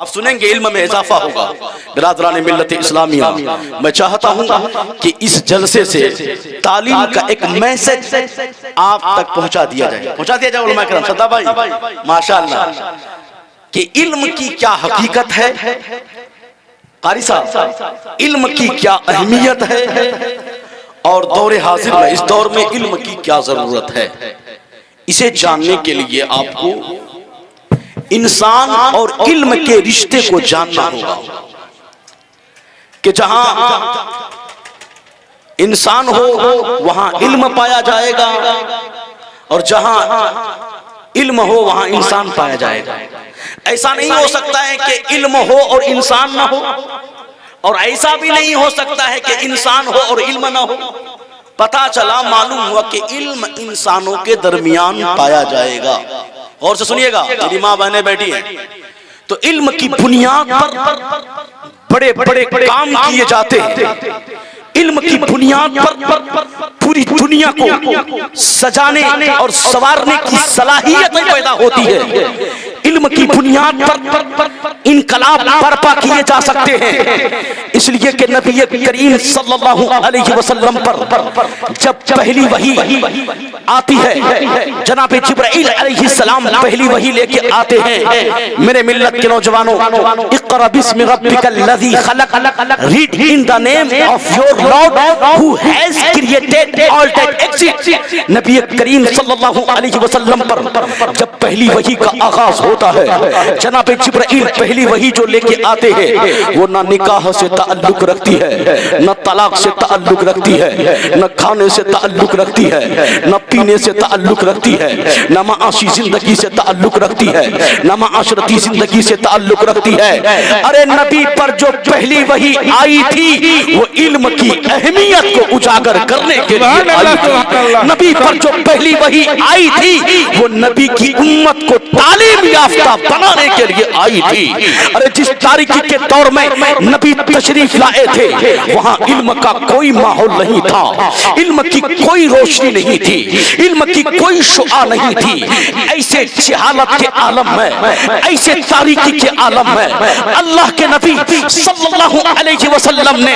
آپ سنیں گے علم میں اضافہ ہوگا۔ برادران ملت اسلامیہ، میں چاہتا ہوں کہ اس جلسے سے تعلیم کا ایک میسج آپ تک پہنچا دیا جائے علماء کرام۔ صدا بھائی ماشاءاللہ، کہ علم کی کیا حقیقت ہے، قاری صاحب علم کی کیا اہمیت ہے، اور دور حاضر میں اس دور میں علم کی کیا ضرورت ہے۔ اسے جاننے کے لیے آپ کو انسان اور علم کے رشتے کو جاننا ہوگا کہ جہاں انسان ہو وہاں علم پایا جائے گا، اور جہاں علم ہو وہاں انسان پایا جائے گا۔ ایسا نہیں ہو سکتا ہے کہ علم ہو اور انسان نہ ہو، اور ایسا بھی نہیں ہو سکتا ہے کہ انسان ہو اور علم نہ ہو۔ پتا چلا، معلوم ہوا کہ علم انسانوں کے درمیان پایا جائے گا۔ اور سے سنیے گا، میری ماں بہنیں بیٹھی ہیں، تو علم کی بنیاد پر بڑے بڑے کام کیے جاتے ہیں۔ علم کی بنیاد پر پوری دنیا کو سجانے اور سنوارنے کی صلاحیت پیدا ہوتی ہے۔ علم کی بنیاد پر انقلاب برپا کیے جا سکتے ہیں، اس لیے کہ نبی کریم صلی اللہ علیہ وسلم پر جب پہلی وحی آتی ہے، جناب جبرائیل علیہ السلام پہلی وحی لے کے آتے ہیں۔ میرے ملت کے نوجوانوں، اقرأ بسم ربک الذی خلق، read in the name of your Lord who has created all that exists۔ نبی کریم صلی اللہ علیہ وسلم پر جب پہلی وحی کا آغاز ہوتا ہے، جناب جبرائیل پہلی وحی جو لے کے آتے ہیں، وہ نہ نکاح سے تعلق رکھتی ہے، نہ طلاق سے تعلق رکھتی ہے، نہ کھانے سے تعلق رکھتی ہے، نہ پینے سے تعلق رکھتی ہے، نہ معاشی زندگی سے تعلق رکھتی ہے، نہ معاشرتی زندگی سے تعلق رکھتی ہے۔ ارے نبی پر جو پہلی وحی آئی تھی وہ علم کی اہمیت کو اجاگر کرنے کے لیے آئی تھی۔ نبی پر جو پہلی وحی آئی تھی وہ نبی کی امت کو تعلیم یافتہ بنانے کے لیے آئی تھی۔ ارے جس تاریکی کے دور میں نبی تشریف لائے تھے، وہاں علم کا کوئی ماحول نہیں تھا، علم کی کوئی روشنی نہیں تھی، علم کی کوئی شعاع نہیں تھی۔ ایسے جہالت کے عالم میں، ایسے تاریکی کے عالم میں اللہ کے نبی صلی اللہ علیہ وسلم نے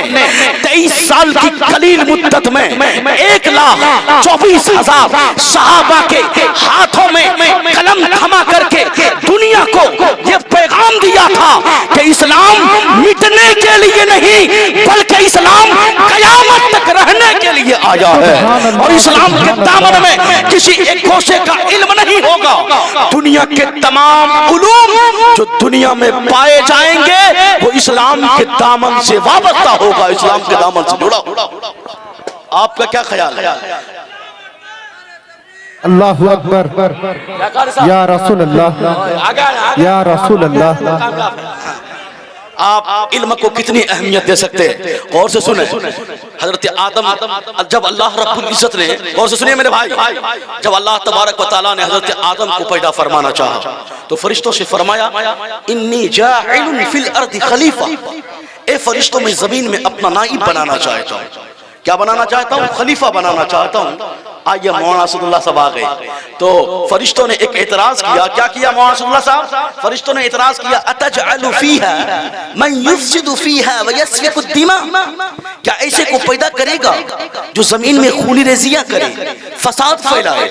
23 سال کی قلیل مدت میں 1,24,000 صحابہ کے ہاتھوں میں قلم تھما کر کے دنیا کو یہ پیغام دیا تھا کہ اسلام مٹنے کے لیے نہیں بلکہ اسلام قیامت تک رہنے کے لیے آیا ہے، اور اسلام کے دامن میں کسی ایک گوشے کا علم نہیں ہوگا۔ دنیا کے تمام علوم جو دنیا میں پائے جائیں گے وہ اسلام کے دامن سے وابستہ ہوگا، اسلام کے دامن سے جڑا ہوگا۔ آپ کا کیا خیال ہے؟ اللہ اکبر، یا رسول اللہ، یا رسول اللہ۔ آپ علم کو کتنی اہمیت دے سکتے ہیں؟ غور سے سنیں، حضرت آدم جب اللہ رب العزت نے، غور سے سنیں میرے بھائی، جب اللہ تبارک و تعالیٰ نے حضرت آدم کو پیدا فرمانا چاہا تو فرشتوں سے فرمایا انی جاعل فی الارض خلیفہ، اے فرشتوں میں زمین میں اپنا نائب بنانا چاہتا ہوں۔ کیا بنانا چاہتا ہوں؟ خلیفہ بنانا چاہتا ہوں۔ آئیے مولانا اسد اللہ صاحب آ گئے تو فرشتوں نے ایک اعتراض کیا۔ کیا کیا مولانا اسد اللہ صاحب؟ فرشتوں نے اعتراض کیا، اتجعل فیہا من یفسد فیہا ویسفک الدماء، کیا ایسے کو پیدا کرے گا جو زمین میں خونی ریزیاں کرے، فساد پھیلائے؟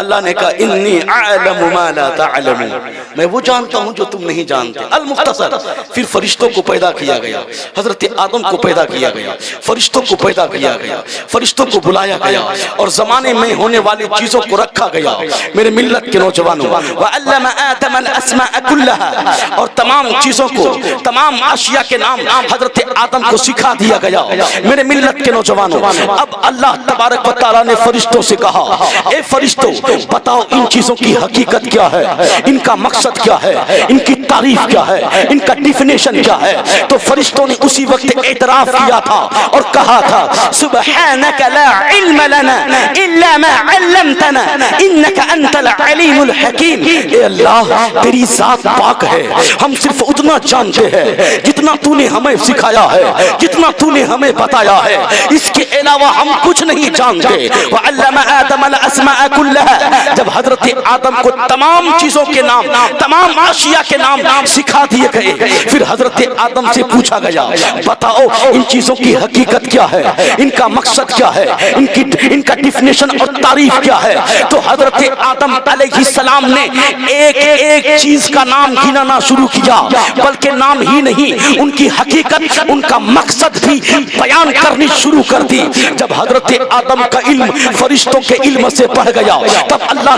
اللہ نے کہا انی اعلم ما لا تعلمون، میں وہ جانتا ہوں جو تم نہیں جانتے۔ المختصر، پھر فرشتوں کو پیدا کیا گیا، حضرت آدم کو پیدا کیا گیا، فرشتوں کو پیدا کیا گیا، فرشتوں کو بلایا گیا، اور زمانے میں ہونے والی چیزوں کو رکھا گیا۔ میرے ملت کے نوجوانوں، وَعَلَّمَ آدَمَ الْأَسْمَاءَ كُلَّهَا، اور تمام چیزوں کو، تمام اشیاء کے نام حضرت آدم کو سکھا دیا گیا۔ میرے ملت کے نوجوانوں، اب اللہ تبارک و تعالیٰ نے فرشتوں سے کہا اے فرشتوں بتاؤ ان چیزوں کی حقیقت کیا ہے، ان کا مقصد کیا ہے، ان کی تعریف کیا ہے، ان کا ڈیفینیشن کیا ہے۔ تو فرشتوں نے اسی وقت اعتراف کیا تھا اور کہا تھا سبحانک لا علم لنا الا ما علمتنا انك انت العلیم الحکیم۔ اے اللہ تیری ذات پاک ہے، ہم صرف اتنا جانتے ہیں جتنا تو نے ہمیں سکھایا ہے، جتنا تو نے ہمیں بتایا ہے، اس کے علاوہ ہم کچھ نہیں جانتے۔ وعلم آدم الاسماء كلها، جب حضرت آدم کو تمام چیزوں کے نام، تمام اشیاء کے نام نام سکھا دیے گئے. پھر حضرت آدم سے پوچھا گیا بتاؤ ان چیزوں کی حقیقت کیا ہے, ان کا مقصد کیا ہے, ان کا ڈیفینیشن اور تعریف کیا ہے. تو حضرت آدم علیہ السلام نے ایک ایک چیز کا نام گنانا شروع کیا, بلکہ نام ہی نہیں ان کی حقیقت, ان کا مقصد بھی بیان کرنی شروع کر دی. جب حضرت آدم کا علم فرشتوں کے علم سے بڑھ گیا تب اللہ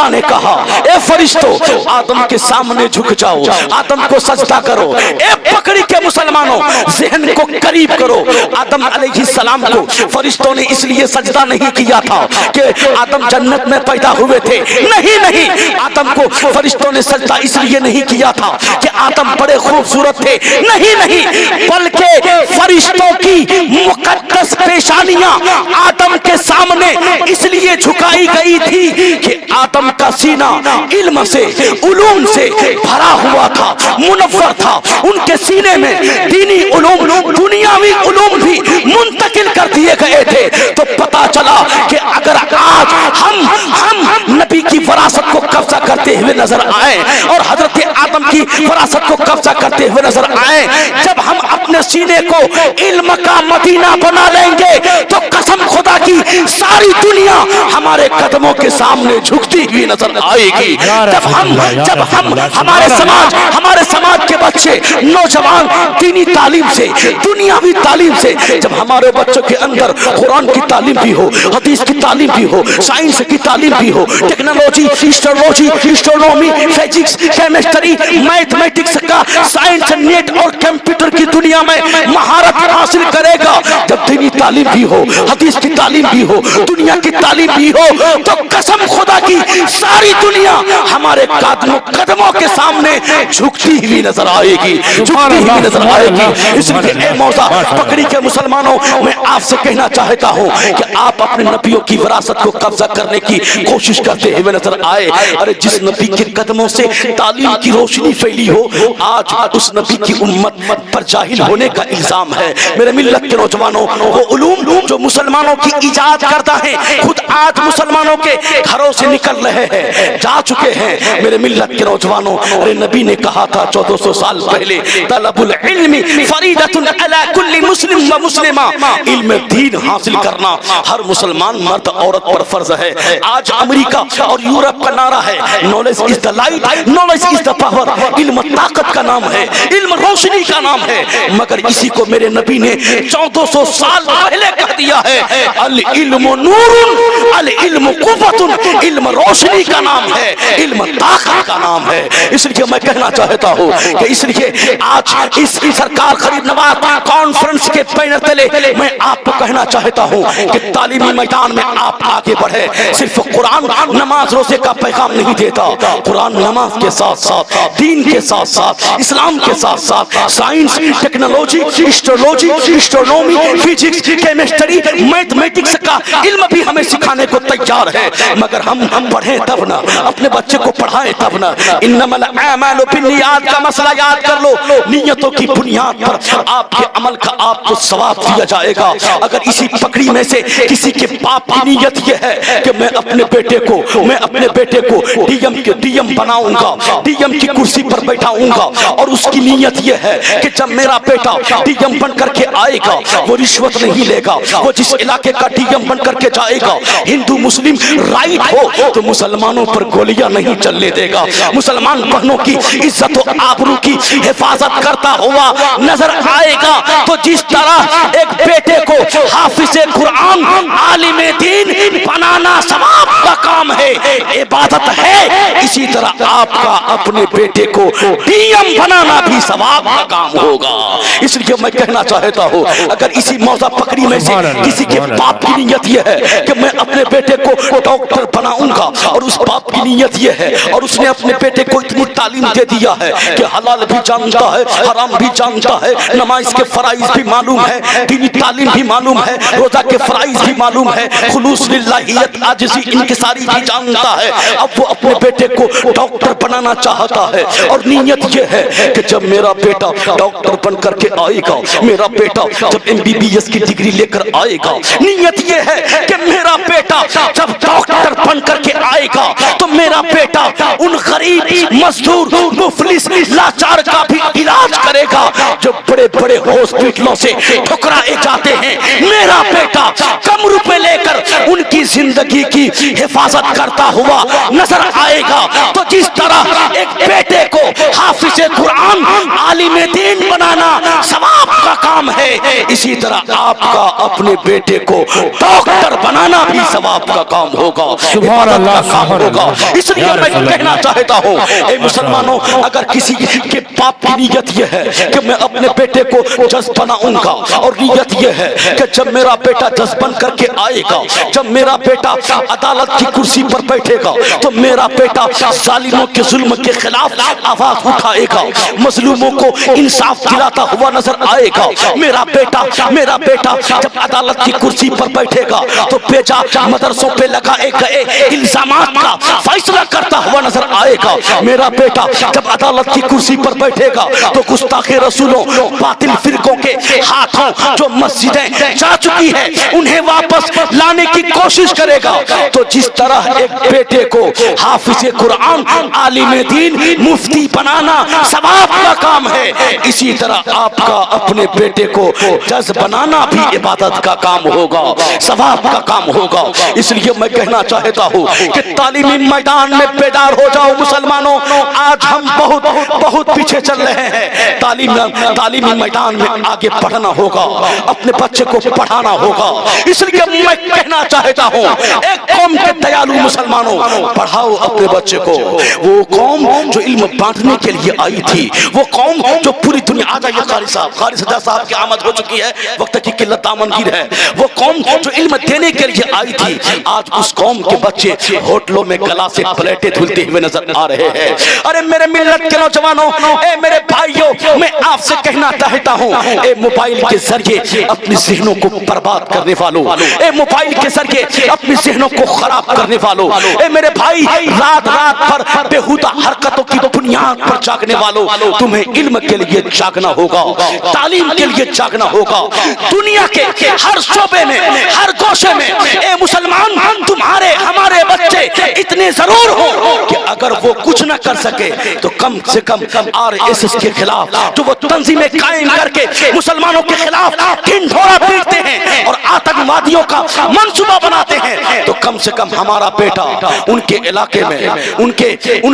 نے کہا اے فرشتوں آدم کے سامنے جھک جاؤ, آدم کو سجدہ کرو. اے پکڑی کے مسلمانوں ذہن کو قریب کرو. آدم علیہ السلام کو فرشتوں نے اس لیے سجدہ نہیں کیا تھا کہ آدم جنت میں پیدا ہوئے تھے, نہیں, آدم کو فرشتوں نے سجدہ اس لیے نہیں کیا تھا کہ آدم بڑے خوبصورت تھے, نہیں, بلکہ فرشتوں کی مقدس پیشانیاں آدم کے سامنے اس لیے جھکائی گئی تھی کہ آدم کا سینہ علم سے, علوم سے بھرا ہوا تھا, منور تھا. ان کے سینے میں دینی علوم, دنیاوی علوم بھی منتقل کر دیے گئے تھے. تو پتا چلا کہ اگر آج ہم نبی کی وراثت کو قبضہ کرتے ہوئے نظر آئے اور حضرت آدم کی وراثت کو قبضہ کرتے ہوئے نظر آئے, جب ہم اپنے سینے کو علم کا مدینہ بنا لیں گے تو قسم خدا کی ساری دنیا ہمارے قدموں کے سامنے جھکتی ہوئی نظر آئے گی. جب ہم ہمارے سماج کے بچے نوجوان دینی تعلیم سے, دنیاوی تعلیم سے, جب ہمارے بچوں کے اندر قرآن کی تعلیم بھی ہو, حدیث کی تعلیم بھی ہو, سائنس کی تعلیم بھی ہو, technology, astrology, astronomy, physics, chemistry, mathematics کا سائنس, نیٹ اور کمپیوٹر کی دنیا میں مہارت حاصل کرے گا, جب دینی تعلیم بھی ہو, حدیث کی تعلیم بھی ہو, دنیا کی تعلیم بھی ہو, تو قسم خدا کی ساری دنیا ہمارے قدموں کے سامنے جھکتی ہوئی نظر آئے گی, اس لیے اے مولا پکڑی کے مسلمانوں, میں آپ سے کہنا چاہتا ہوں کہ آپ اپنے نبیوں کی وراثت کو قبضہ کرنے کی کوشش کرتے ہوئے نظر آئے. ارے جس نبی کے قدموں سے تعلیم کی روشنی پھیلی ہو, آج اس نبی کی امت پر جاہل ہونے کا الزام ہے. میرے ملت کے نوجوانوں, وہ علوم جو مسلمانوں کی ایجاد کرتا ہے خود آج مسلمانوں کے گھروں سے نکل رہے ہیں, جا چکے ہیں. میرے ملت کے نوجوانوں, ارے نبی نے کہا تھا 1400 سال پہلے, طلب العلم فریضۃ علی کل مسلم و مسلمہ, علم دین حاصل کرنا ہر مسلمان مرد عورت پر فرض ہے. آج امریکہ اور یورپ کا نعرہ ہے knowledge is the light, knowledge is the power. علم طاقت کا نام ہے, علم روشنی کا نام ہے, مگر اسی کو میرے نبی نے 1400 سال پہلے کہہ دیا ہے العلم نور, العلم قوت, علم روشنی کا نام ہے, علم طاقت کا نام ہے. اس لیے میں کہنا چاہتا ہوں کہ اس لیے آج اس سرکار غریب نواز کانفرنس کے بینر تلے میں آپ کو کہنا چاہتا ہوں کہ تعلیمی میدان میں آپ آگے بڑھے. صرف قرآن نماز روزے کا پیغام نہیں دیتا, قرآن نماز کے ساتھ ساتھ, دین کے ساتھ ساتھ, اسلام کے ساتھ ساتھ science, technology, astrology, astronomy, physics, chemistry, mathematics کا علم بھی ہمیں سکھانے کو تیار ہے. مگر ہم پڑھیں تب نہ, اپنے بچے کو پڑھائیں تب نہ. انما الاعمال بالنیات کا مسئلہ یاد کر لو, نیتوں کی بنیاد پر آپ کے عمل کا آپ کو ثواب دیا جائے گا. اگر اسی پکڑی میں سے کسی کے باپ کی نیت یہ ہے کہ میں اپنے بیٹے کو ڈی ایم بناؤں گا, ڈی ایم کی کرسی پر بیٹھاؤں گا, اور اس کی نیت یہ ہے کہ جب میرا بیٹا ڈی ایم بن کر کے آئے گا وہ رشوت نہیں لے گا, وہ جس علاقے کا ڈی ایم بن کر کے جائے گا ہندو مسلم رائٹ ہو تو مسلمانوں پر گولیاں نہیں چلنے دے گا, مسلمان بہنوں کی عزت و آبرو کی حفاظت کرتا ہوا نظر آئے گا. تو جس طرح ایک بیٹے کو حافظ قرآن, عالم دین بنانا ثواب کا کام ہے, عبادت ہے, اسی طرح آپ کا اپنے بیٹے کو ڈی ایم بنانا بھی ثواب کا کام ہوگا. اس لیے میں کہنا چاہتا ہوں اگر اسی موضوع پکڑی میں سے کسی کے باپ کی نیت یہ ہے کہ میں اپنے بیٹے کو ڈاکٹر بناؤں گا, اور اس باپ کی نیت یہ ہے اور اس نے اپنے بیٹے کو اتنی تعلیم دے دیا ہے کہ حلال بھی جانتا ہے, حرام بھی جانتا ہے, نماز کے فرائض بھی معلوم ہے, دینی تعلیم بھی معلوم ہے, روزہ کے فرائض بھی معلوم ہے, خلوص للہیت, عاجزی, انکساری بھی جانتا ہے, اب وہ اپنے بیٹے کو ڈاکٹر بنانا چاہتا ہے, اور نیت یہ ہے کہ جب میرا بیٹا ڈاکٹر بن کر کے آئے گا, میرا بیٹا جب MBBS کی ڈگری لے کر آئے گا. نیت یہ ہے کہ میرا بیٹا جب ڈاکٹر بن کر کے آئے گا تو میرا بیٹا ان غریب مزدور مفلس لاچار کا بھی علاج کرے گا جو بڑے بڑے ہاسپٹلوں سے ٹھکرائے جاتے ہیں. میرا بیٹا کم روپے لے کر ان کی زندگی کی حفاظت کرتا ہوا نظر آئے گا. تو جس طرح ایک بیٹے کو حافظ قرآن عالم دین بنانا ثواب کا کام ہے، اسی طرح آپ کا اپنے بیٹے کو ڈاکٹر بنانا بھی ثواب کا کام ہوگا، عبادت کا کام ہوگا. اس لیے میں کہنا چاہتا ہوں اے مسلمانوں، اگر کسی کے باپ کی نیت یہ ہے کہ میں اپنے بیٹے کو جج بناؤں گا اور نیت یہ ہے کہ جب میرا بیٹا جج بن کر کے آئے گا، جب میرا بیٹا عدالت کی کرسی پر بیٹھے گا تو میرا بیٹا ظالموں کے ظلم کے خلاف آواز اٹھائے گا، مظلوموں کو انصاف دلاتا ہوا نظر آئے گا. میرا بیٹا جب عدالت کی کرسی پر بیٹھے گا تو بیجا مدرسوں پہ لگائے گئے الزامات کا فیصلہ کرتا ہوا نظر آئے گا. میرا بیٹا جب عدالت کی کرسی پر بیٹھے گا تو گستاخ رسولوں باطل فرقوں کے ہاتھوں جو مسجدیں جا چکی ہیں انہیں واپس لانے کی کوشش کرے گا. تو جس طرح ایک بیٹے کو حافظ قرآن عالم دین مفتی بنانا ثواب کا کام ہے، اسی طرح آپ کا اپنے بیٹے کو جج بنانا بھی عبادت کا کام ہوگا، ثواب کا کام ہوگا. اس لیے میں کہنا چاہتا ہوں کہ تعلیمی میدان میں بیدار ہو جاؤ مسلمانوں. آج ہم بہت پیچھے چل رہے ہیں. تعلیمی میدان میں آگے پڑھنا ہوگا، اپنے بچے کو پڑھانا ہوگا. اس لیے میں کہنا چاہتا ہوں ایک قوم کے دیالو مسلمانوں، پڑھاؤ اپنے بچے کو. وہ قوم جو علم بانٹنے کے لیے آئی تھی، وہ قوم جو پوری دنیا، آ جائیے قاری سجاد صاحب کی آمد ہو چکی ہے، وقت کی قلت دامنگیر ہے. وہ قوم جو علم دینے کے لیے آئی تھی، آج اس قوم کے بچے ہوٹلوں میں گلا سے پلیٹیں دھلتے ہوئے نظر آ رہے ہیں. ارے میرے ملت کے نوجوانوں، اے میرے بھائیوں، میں آپ سے کہنا چاہتا ہوں اے موبائل کے ذریعے اپنے ذہنوں کو برباد کرنے والوں، اے موبائل کے ذریعے اپنے ذہنوں کو خراب کرنے والوں، اے میرے بھائی رات پر بےہودہ حرکتوں کی بنیاد پر جاگنے والوں، تمہیں علم کے لیے جاگنا ہوگا، تعلیم کے لیے جاگنا ہوگا. دنیا کے ہر شعبے میں، ہر گوشے میں اے مسلمان، تمہارے ہمارے بچے اتنے ضرور ہوں کہ اگر وہ کچھ نہ کر سکے تو کم سے کم RSS کے خلاف جو وہ تنظیمیں قائم کر کے مسلمانوں کے خلاف ڈھنڈورا پیٹتے ہیں اور آتنکوادیوں کا منصوبہ بناتے ہیں، تو کم سے کم ہمارا بیٹا ان کے علاقے میں ان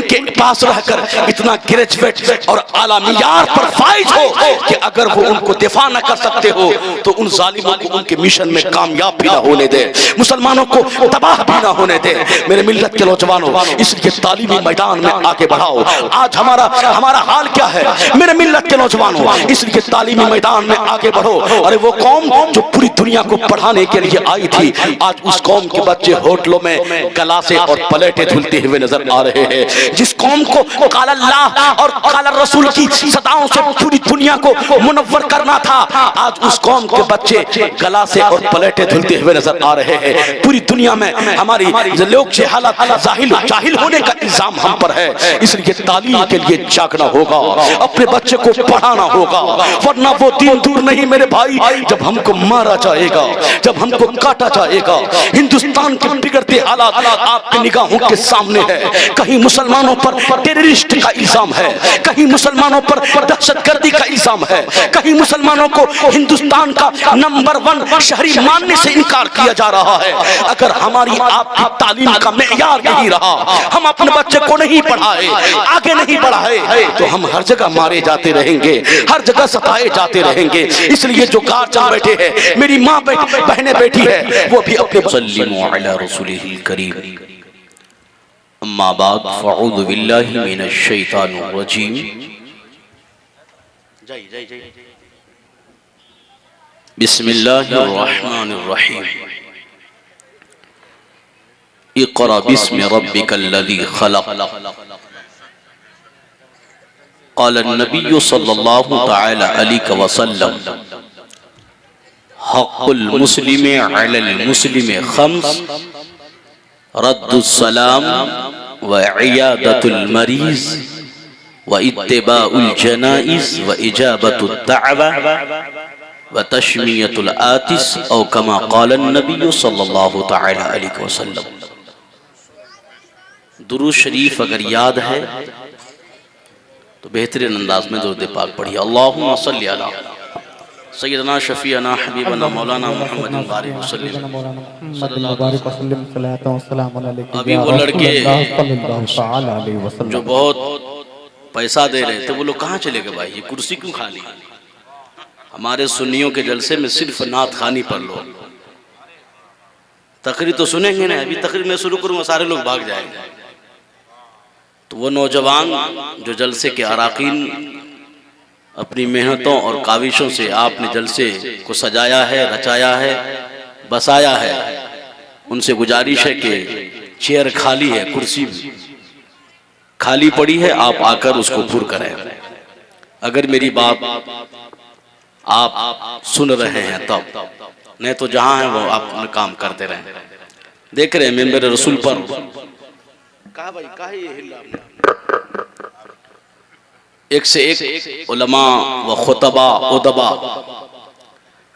کے پاس رہ کر اتنا گریجویٹ اور اعلیٰ معیار پر فائز ہو کہ اگر وہ ان کو دفاع نہ کر سکتے ہو تو ان ظالموں کو ان کے مشن میں کامیاب بھی نہ ہونے دے، مسلمانوں کو تباہ بھی نہ ہونے دے. میرے ملت کے نوجوانوں، اس لیے تعلیمی میدان میں آگے بڑھاؤ. آج ہمارا حال کیا ہے میرے ملت کے نوجوانوں؟ اس لیے تعلیمی میدان میں آگے بڑھو. ارے وہ قوم جو پوری دنیا کو پڑھانے کے لیے آئی تھی، آج اس قوم کے بچے ہوٹلوں میں گلاسے اور پلیٹیں دھلتے ہوئے نظر آ رہے ہیں. جس قوم کو قال اللہ اور قال الرسول کی صداؤں سے پوری دنیا کو منور کرنا تھا، آج اس قوم کے بچے گلاسے اور پلیٹیں دھلتے ہوئے نظر آ رہے ہیں. پوری دنیا میں ہماری لوگ جہالت جاہل ہونے کا الزام ہم پر ہے. اس لیے تعلیم کے لیے جاگنا ہوگا، اپنے بچے کو پڑھانا ہوگا، ورنہ وہ دن دور نہیں میرے بھائی جب ہم کو مارا جائے گا، جب ہم کو کاٹا جائے گا. ہندوستان کے بگڑتے حالات آپ کی نگاہوں کے سامنے ہے. کہیں مسلمانوں پر ٹیررسٹ کا الزام ہے، کہیں مسلمانوں پر دہشت گردی کا الزام ہے، کہیں مسلمانوں کو ہندوستان کا نمبر 1 شہری ماننے سے انکار کیا جا رہا ہے. اگر ہماری آپ کی تعلیم کا معیار نہیں رہا، ہم اپنے بچے کو نہیں پڑھائے، آگے نہیں بڑھائے، تو ہم ہر جگہ مارے جاتے رہیں گے، ہر جگہ ستائے جاتے رہیں گے. اس لیے جو گارجن بیٹھے ہیں، میری ماں بہنیں بیٹھی ہے، وہ بھی اپنے صلوا علی رسولہ الکریم. اما بعد فاعوذ باللہ من الشیطان الرجیم. بسم اللہ الرحمن الرحیم. اقرأ باسم ربک الذی خلق. قال النبی صلی اللہ تعالی علیہ وسلم حق المسلم علی المسلم خمس: رد السلام وعیادت المریض واتباع الجنائز واجابت الدعوة وتشمیۃ العاطس او کما قال النبی صلی اللہ تعالی علیہ وسلم۔ درود شریف اگر یاد ہے تو بہترین انداز میں درود پاک پڑھیے۔ اللہم صلی علی سیدنا شفیعنا حبیبنا مولانا محمد بارک وسلم۔ ابھی وہ لڑکے جو بہت پیسہ دے رہے تھے وہ لوگ کہاں چلے گئے بھائی؟ یہ کرسی کیوں خالی؟ ہمارے سنیوں کے جلسے میں صرف نعت خوانی پر لو، تقریر تو سنیں گے نا، ابھی تقریر میں شروع کروں گا سارے لوگ بھاگ جائیں گے۔ تو وہ نوجوان جو جلسے کے اراکین اپنی محنتوں اور کاوشوں سے آپ نے جلسے کو سجایا ہے، رچایا ہے، بسایا ہے، ان سے گزارش ہے کہ چیئر خالی ہے، کرسی خالی پڑی ہے، آپ آ کر اس کو پر کریں۔ اگر میری بات آپ سن رہے ہیں تب، نہیں تو جہاں ہیں وہ آپ اپنا کام کرتے رہیں۔ دیکھ رہے ہیں ممبر رسول پر ایک سے ایک علماء و خطبہ ادبا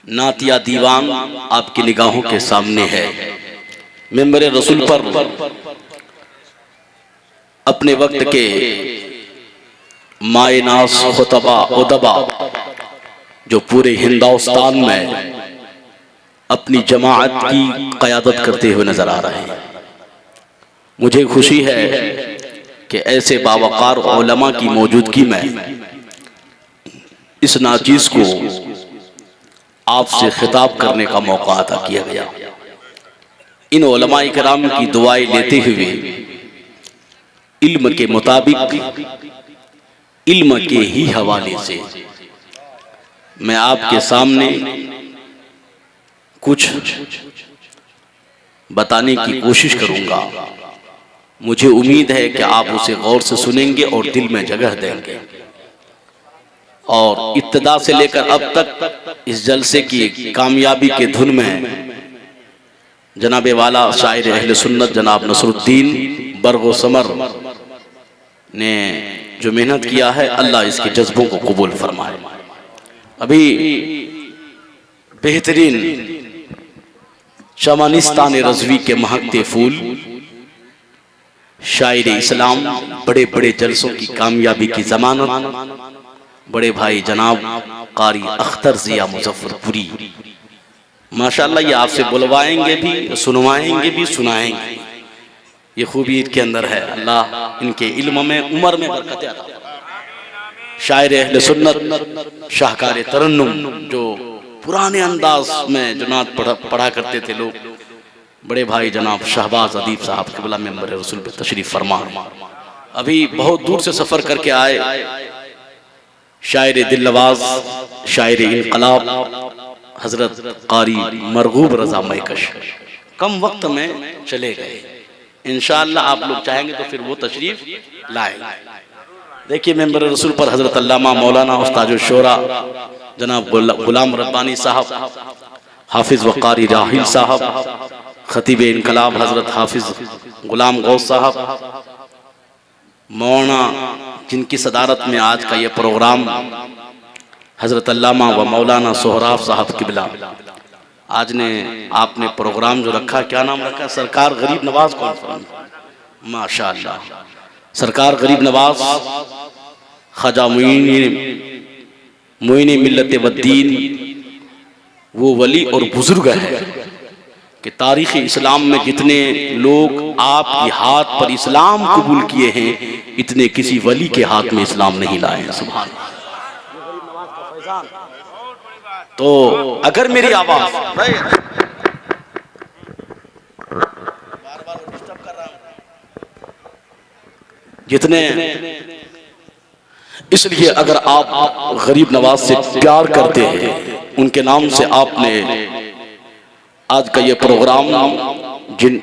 نعتیہ دیوان آپ کی نگاہوں کے سامنے ہے۔ ممبر رسول پر اپنے وقت کے مائے ناز خطبہ ادبا جو پورے ہندوستان میں اپنی جماعت کی قیادت کرتے ہوئے نظر آ رہے ہیں۔ مجھے خوشی ہے کہ ایسے باوقار علماء کی موجودگی میں اس ناچیز کو آپ سے خطاب کرنے کا موقع عطا کیا گیا۔ ان علماء کرام کی دعائیں لیتے ہوئے علم کے مطابق، علم کے ہی حوالے سے میں آپ کے سامنے کچھ بتانے کی کوشش کروں گا۔ مجھے امید ہے کہ آپ اسے غور سے سنیں گے اور دل میں جگہ دیں گے۔ اور ابتدا سے لے کر اب تک اس جلسے کی کامیابی کے دھن میں جناب والا شاعر اہل سنت جناب نصر الدین برگ و ثمر نے جو محنت کیا ہے، اللہ اس کے جذبوں کو قبول فرمائے۔ ابھی بہترین چمنستان رضوی کے مہکتے پھول، شاعر اسلام، بڑے بڑے جلسوں کی کامیابی کی ضمانت، بڑے بھائی جناب قاری اختر ضیاء مظفر پوری، ماشاءاللہ یہ آپ سے بلوائیں گے بھی، سنوائیں گے بھی، سنائیں گے۔ یہ خوبی ان کے اندر ہے، اللہ ان کے علم میں، عمر میں برکت عطا فرمائے۔ شاعر اہل سنت، شاہکار ترنم، جو پرانے انداز میں جو نعت پڑھا کرتے تھے لوگ، بڑے بھائی جناب شہباز ادیب صاحب قبلہ ممبر رسول پہ تشریف فرما، ابھی بہت دور سے سفر کر کے آئے۔ شاعر دل نواز، شاعر انقلاب حضرت قاری مرغوب رضا میکش کم وقت میں چلے گئے۔ انشاءاللہ آپ لوگ چاہیں گے تو پھر وہ تشریف لائیں۔ دیکھیے ممبر رسول پر حضرت علامہ مولانا استاذ الشورا جناب غلام ربانی صاحب، حافظ وقاری راحل صاحب، خطیب انقلاب حضرت حافظ غلام غوث صاحب، مولانا جن کی صدارت میں آج کا یہ پروگرام حضرت علامہ و مولانا سہراب صاحب قبلہ، آج نے آپ نے پروگرام جو رکھا، کیا نام رکھا؟ سرکار غریب نواز کانفرنس۔ ماشاءاللہ سرکار غریب نواز خواجہ معین ملت و الدین، وہ ولی اور بزرگ ہے کہ تاریخ اسلام میں جتنے لوگ آپ کی ہاتھ پر اسلام قبول کیے ہیں، اتنے کسی ولی کے ہاتھ میں اسلام نہیں لائے ہیں۔ سبحان اللہ۔ تو اگر میری آواز جتنے، اس لیے اگر آپ غریب نواز سے پیار کرتے ہیں، ان کے نام سے آپ نے آج کا یہ پروگرام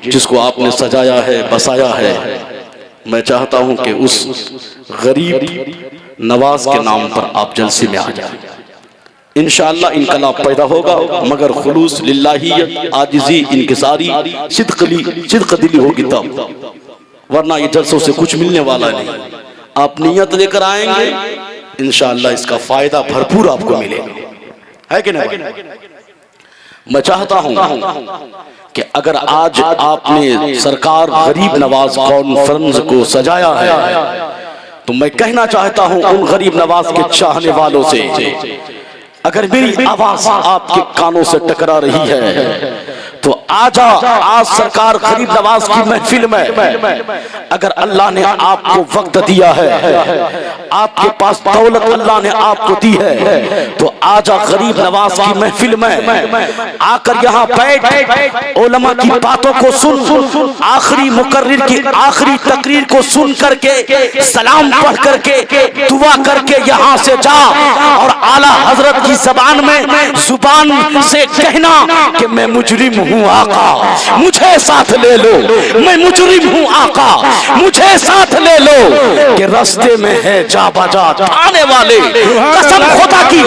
جس کو آپ نے سجایا ہے، بسایا ہے، میں چاہتا ہوں کہ اس غریب نواز کے نام پر آپ جلسے میں آ جائیں۔ انشاءاللہ انقلاب پیدا ہوگا، مگر خلوص للہیت، عاجزی، انکساری، صدق دلی ہوگی تب، ورنہ یہ جلسوں سے کچھ ملنے والا نہیں۔ آپ نیت لے کر آئیں گے، انشاءاللہ اس کا فائدہ بھرپور آپ کو ملے گا۔ ہے کہ نہیں؟ میں چاہتا ہوں کہ اگر آج آپ نے سرکار غریب نواز کانفرنس کو سجایا ہے تو میں کہنا چاہتا ہوں ان غریب نواز کے چاہنے والوں سے، اگر میری آواز آپ کے کانوں سے ٹکرا رہی ہے تو آج سرکار غریب نواز کی محفل میں اگر اللہ نے آپ کو وقت دیا ہے، آپ کے پاس دولت اللہ نے آپ کو دی ہے، تو آج غریب نواز کی محفل میں آ کر یہاں بیٹھ علماء کی باتوں کو سن، آخری مقرر کی آخری تقریر کو سن کر کے سلام پڑھ کر کے دعا کر کے یہاں سے جا اور اعلیٰ حضرت کی زبان سے کہنا کہ میں مجرم ہوں آقا، مجھے ساتھ لے لو، میں مجرم ہوں آقا، مجھے ساتھ لے لو، کہ راستے میں ہے جا بجا آنے والے، قسم خدا کی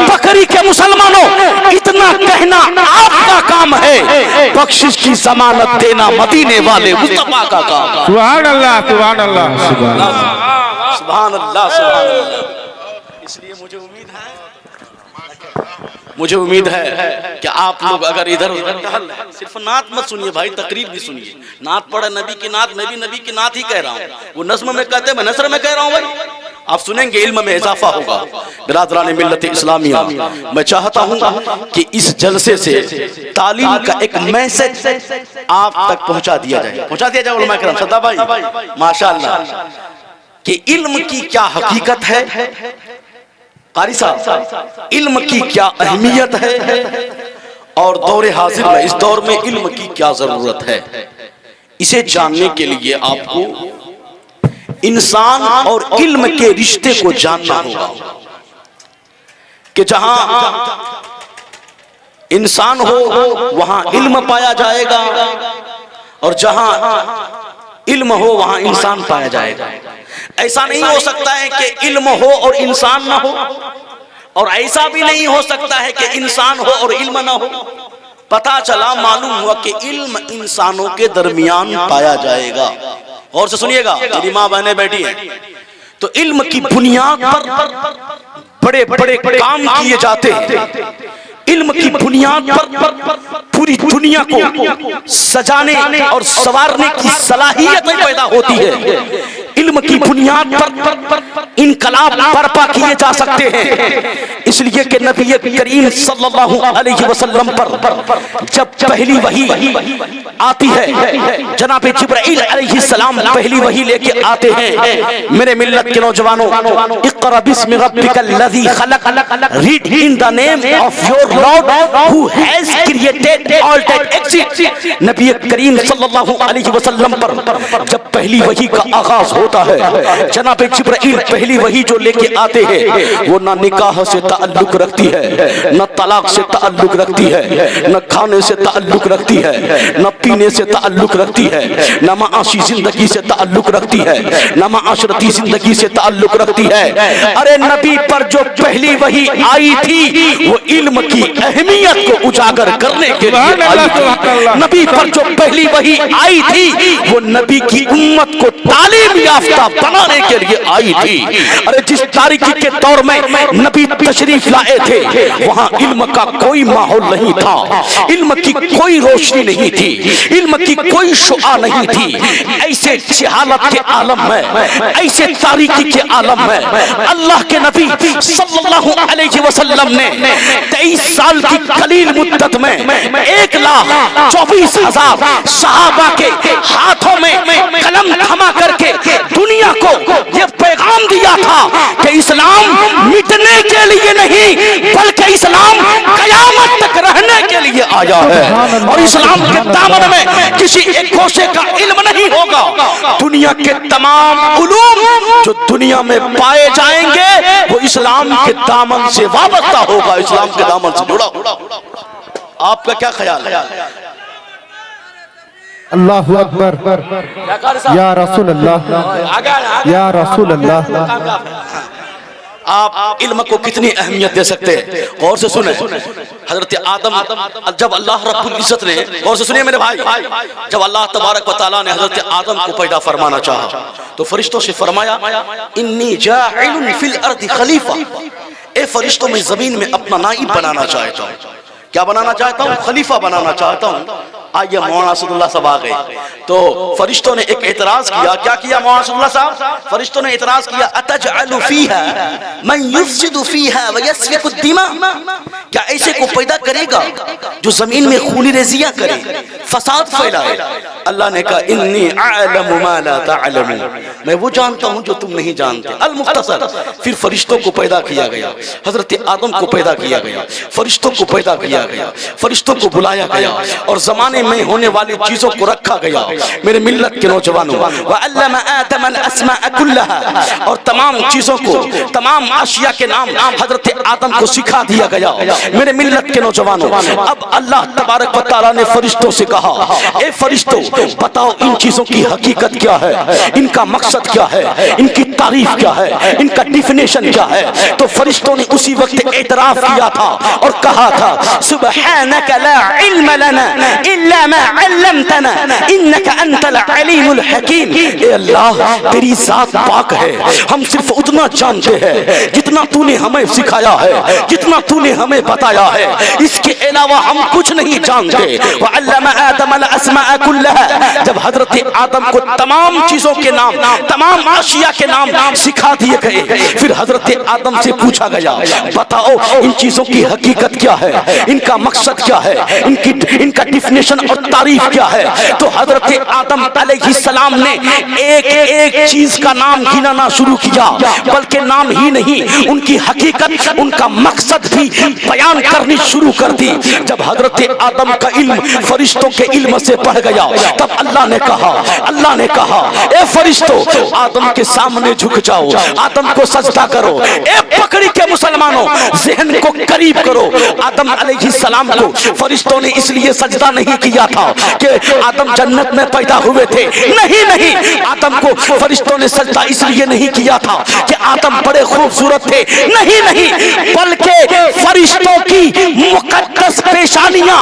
بکری کے مسلمانوں اتنا کہنا آپ کا کام ہے، بخشش کی ضمانت دینا مدینے والے مصطفیٰ کا کام۔ سبحان اللہ سبحان اللہ سبحان اللہ سبحان اللہ۔ اس لیے مجھے امید ہے کہ آپ لوگ اگر ادھر صرف نعت مت سنیے بھائی، تقریر بھی سنیے، نعت پڑھے نبی کی نعت، میں بھی نبی کی نعت ہی کہہ رہا ہوں، وہ نظم میں کہتے ہیں میں نثر میں کہہ رہا ہوں بھائی، آپ سنیں گے علم میں اضافہ ہوگا۔ برادران ملت اسلامیہ، میں چاہتا ہوں کہ اس جلسے سے تعلیم کا ایک میسج آپ تک پہنچا دیا جائے علماء کرام، صدا بھائی ماشاءاللہ، کہ علم کی کیا حقیقت ہے، قاری صاحب علم کی کیا اہمیت ہے، اور دور حاضر میں اس دور میں علم کی کیا ضرورت ہے، اسے جاننے کے لیے آپ کو انسان اور علم کے رشتے کو جاننا ہوگا، کہ جہاں انسان ہو وہاں علم پایا جائے گا، اور جہاں علم ہو وہاں انسان پایا جائے گا۔ ایسا نہیں ہو سکتا ہے کہ علم ہو اور انسان نہ ہو، اور ایسا بھی نہیں ہو سکتا ہے کہ انسان ہو اور علم نہ ہو۔ پتا چلا معلوم ہوا کہ علم انسانوں کے درمیان پایا جائے گا۔ اور سے سنیے گا، میری ماں بہنیں بیٹھی ہیں، تو علم کی بنیاد پر بڑے بڑے کام کیے جاتے ہیں، علم کی بنیاد پر پوری دنیا کو سجانے اور سنوارنے کی صلاحیت پیدا ہوتی ہے، علم کی بنیاد پر انقلاب برپا کیے جا سکتے ہیں۔ اس لیے کہ نبی کریم صلی اللہ علیہ وسلم پر جب پہلی وحی آتی ہے، جناب جبرائیل علیہ السلام پہلی وحی لے کے آتے ہیں، میرے ملت کے نوجوانوں، اقرأ بسم ربک الذی خلق، read in the name of your Lord who has created all that exists۔ نبی کریم صلی اللہ علیہ وسلم پر جب پہلی وحی کا آغاز ہوتا ہے، جناب جبرائیل پہلی وحی جو لے کے آتے ہیں وہ نہ نکاح سے تعلق رکھتی ہے، نہ طلاق سے تعلق رکھتی ہے، نہ کھانے سے تعلق رکھتی ہے، نہ پینے سے تعلق رکھتی ہے، نہ معاشی زندگی سے تعلق رکھتی ہے، نہ معاشرتی زندگی سے تعلق رکھتی ہے۔ ارے نبی پر جو پہلی وحی آئی تھی وہ علم کی اہمیت کو اجاگر کرنے کے لیے آئی تھی، نبی پر جو پہلی وحی آئی تھی وہ نبی کی امت کو تعلیم یافتہ بنانے کے لیے آئی تھی۔ ارے جس تاریکی کے دور میں نبی تشریف لائے تھے وہاں علم کا کوئی ماحول نہیں تھا، علم کی کوئی روشنی نہیں تھی، علم کی کوئی شعاع نہیں تھی۔ ایسے جہالت کے عالم میں، ایسے تاریکی کے عالم میں اللہ کے نبی صلی اللہ علیہ وسلم نے 23 سال کی قلیل مدت میں 1,24,000 صحابہ کے ہاتھوں میں قلم تھما کر کے دنیا کو یہ پیغام دیا تھا کہ اسلام مٹنے کے لیے نہیں بلکہ اسلام قیامت تک رہنے کے لیے آیا ہے، اور اسلام کے دامن میں کسی ایک گوشے کا علم نہیں ہوگا۔ دنیا کے تمام علوم جو دنیا میں پائے جائیں گے وہ اسلام کے دامن سے وابستہ ہوگا، اسلام کے دامن سے جڑا ہوگا۔ آپ کا کیا خیال ہے؟ اللہ اکبر، یا رسول اللہ، یا رسول اللہ۔ آپ علم کو کتنی اہمیت دے سکتے ہیں، غور سے سنیں۔ حضرت آدم جب اللہ رب العزت نے، غور سے سنیں میرے بھائی، جب اللہ تبارک و تعالیٰ نے حضرت آدم کو پیدا فرمانا چاہا تو فرشتوں سے فرمایا انی جاعل فی الارض خلیفہ، اے فرشتوں میں زمین میں اپنا نائب بنانا چاہتا ہوں. کیا بنانا چاہتا ہوں؟ خلیفہ بنانا چاہتا ہوں. آئیے مولانا اسد اللہ صاحب آ گئے تو فرشتوں نے ایک اعتراض کیا. کیا کیا مولانا اسد اللہ صاحب؟ فرشتوں نے اعتراض کیا اتجعل فیہا من یفسد فیہا ویسفک الدماء، کیا ایسے کو پیدا کرے گا جو زمین میں خونی ریزیاں کرے، فساد پھیلائے؟ اللہ نے کہا انی اعلم ما لا تعلمون، میں وہ جانتا ہوں جو تم نہیں جانتے. المختصر پھر فرشتوں کو پیدا کیا گیا، حضرت آدم کو پیدا کیا گیا، فرشتوں کو پیدا کیا گیا، فرشتوں کو بلایا گیا اور زمانے میں ہونے والی چیزوں کو رکھا گیا. میرے ملت کے نوجوانوں وَعَلَّمَ آدَمَ الْأَسْمَاءَ كُلَّهَا، اور تمام چیزوں کو، تمام اشیاء کے نام حضرت آدم کو سکھا دیا گیا. میرے ملت کے نوجوانوں اب اللہ تبارک و تعالیٰ نے فرشتوں سے کہا اے فرشتوں بتاؤ ان چیزوں کی حقیقت کیا ہے، ان کا مقصد کیا ہے، ان کی تعریف کیا ہے، ان کا ڈیفینیشن کیا ہے. تو فرشتوں نے اسی وقت اعتراف کیا تھا اور کہا تھا سبحانک لا علم لنا الا ما علمتنا انك انت العلیم الحکیم. اے اللہ تیری ذات پاک ہے، ہم صرف اتنا جانتے ہیں جتنا تو نے ہمیں سکھایا ہے، جتنا تو نے ہمیں بتایا ہے، اس کے علاوہ ہم کچھ نہیں جانتے. وعلم آدم الاسماء كلها، جب حضرت آدم کو تمام چیزوں کے نام، تمام اشیاء کے نام سکھا دیے گئے، پھر حضرت آدم سے پوچھا گیا بتاؤ ان چیزوں کی حقیقت کیا ہے، ان کا مقصد کیا ہے، ان کا ڈیفینیشن اور تعریف کیا ہے. تو حضرت آدم علیہ السلام نے ایک ایک چیز کا نام گنانا شروع کیا، بلکہ نام ہی نہیں ان کی حقیقت، ان کا مقصد بھی بیان کرنی شروع کر دی. جب حضرت آدم کا علم فرشتوں کے علم سے بڑھ گیا تب اللہ نے کہا اے فرشتوں آدم کے سامنے جھک جاؤ، آدم کو سجدہ کرو. اے پکڑی کے مسلمانوں ذہن کو قریب کرو. آدم علیہ السلام کو فرشتوں نے اس لیے سجدہ نہیں کیا تھا کہ آدم جنت میں پیدا ہوئے تھے، نہیں، آدم کو فرشتوں نے سجدہ اس لیے نہیں کیا تھا کہ آدم بڑے خوبصورت تھے، نہیں، بلکہ فرشتوں کی مقدس پیشانیاں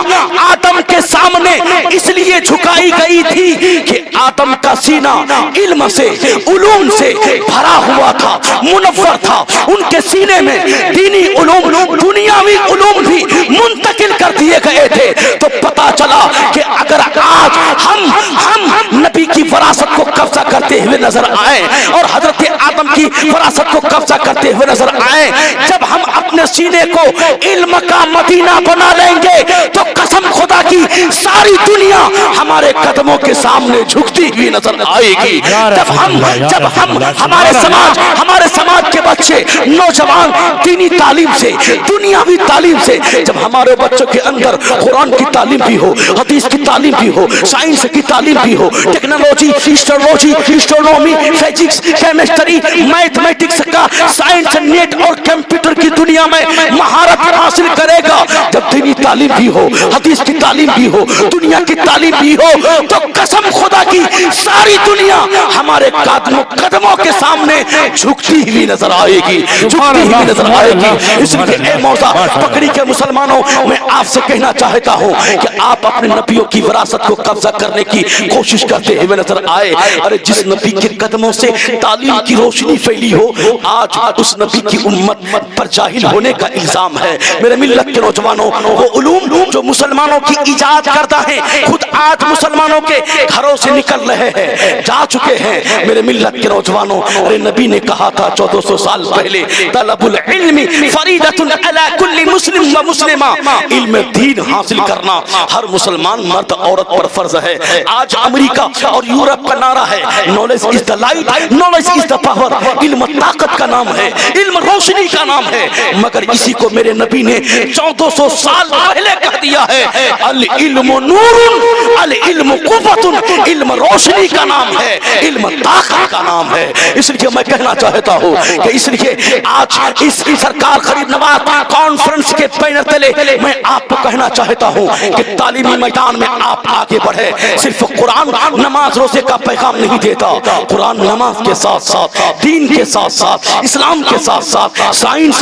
آدم کے سامنے اس لیے جھکائی گئی تھی کہ آدم کا سینہ علم سے، علوم سے بھرا ہوا تھا، منور تھا. ان کے سینے میں دینی علوم، دنیاوی علوم بھی منتقل کر دیے گئے تھے. تو پتا چلا کہ اگر آج ہم نبی کی وراثت کو قبضہ کرتے ہوئے نظر آئیں اور حضرت آدم کی وراثت کو قبضہ کرتے ہوئے نظر آئیں، جب ہم اپنے سینے کو علم کا مدینہ بنا لیں گے تو قسم خدا کی ساری دنیا ہمارے قدموں کے سامنے جھکتی ہوئی نظر آئے گی. جب ہم ہمارے سماج کے بچے، نوجوان دینی تعلیم سے، دنیاوی تعلیم سے، جب ہمارے بچوں کے اندر قرآن کی تعلیم بھی ہو، حدیث کی تعلیم بھی ہو، سائنس کی تعلیم بھی ہو، technology, astrology, astronomy, physics, chemistry, mathematics کا سائنس، نیٹ اور کمپیوٹر کی دنیا میں مہارت حاصل کرے گا، جب دینی تعلیم بھی ہو، حدیث کی تعلیم بھی ہو، دنیا کی تعلیم بھی ہو، تو قسم خدا کی ساری دنیا ہمارے قدموں کے سامنے جھکتی ہوئی نظر آئے گی، جھکتی ہوئی نظر آئے گی. اس لیے اے موضع پکڑی کے مسلمانوں میں آپ سے کہنا چاہتا ہوں کہ آپ اپنے نبیوں کی وراثت کو قبضہ کرنے کی کوشش کرتے ہوئے نظر آئے. ارے جس نبی کے قدموں سے تعلیم کی روشنی پھیلی ہو، آج اس نبی کی امت پر جاہل ہونے کا الزام ہے. میرے ملت کے نوجوانوں وہ علوم جو مسلمانوں کی ایجاد کرتا ہے خود آج مسلمانوں کے گھروں سے نکل رہے ہیں، جا چکے ہیں. میرے ملت کے نوجوانوں ارے نبی نے کہا تھا 1400 سال پہلے طلب العلم فریضۃ علی کل مسلم و مسلمہ، علم دین حاصل کرنا ہر مسلمان مرد عورت پر فرض ہے. آج امریکہ اور یورپ کا نعرہ ہے knowledge is the light, knowledge is the power. علم طاقت کا نام ہے، علم روشنی کا نام ہے، مگر اسی کو میرے نبی نے 1400 سال پہلے کہہ دیا ہے العلم نور، العلم قوت، علم روشنی کا نام ہے، علم طاقت کا نام ہے. اس لیے میں کہنا چاہتا ہوں کہ اس لیے آج اس سرکار غریب نواز کانفرنس کے بینر تلے میں آپ کو کہنا چاہتا ہوں کہ تعلیمی میدان میں آپ آگے بڑھے. صرف قرآن نماز روزے کا پیغام نہیں دیتا، قرآن نماز کے ساتھ ساتھ، دین کے ساتھ ساتھ، اسلام کے ساتھ ساتھ، سائنس،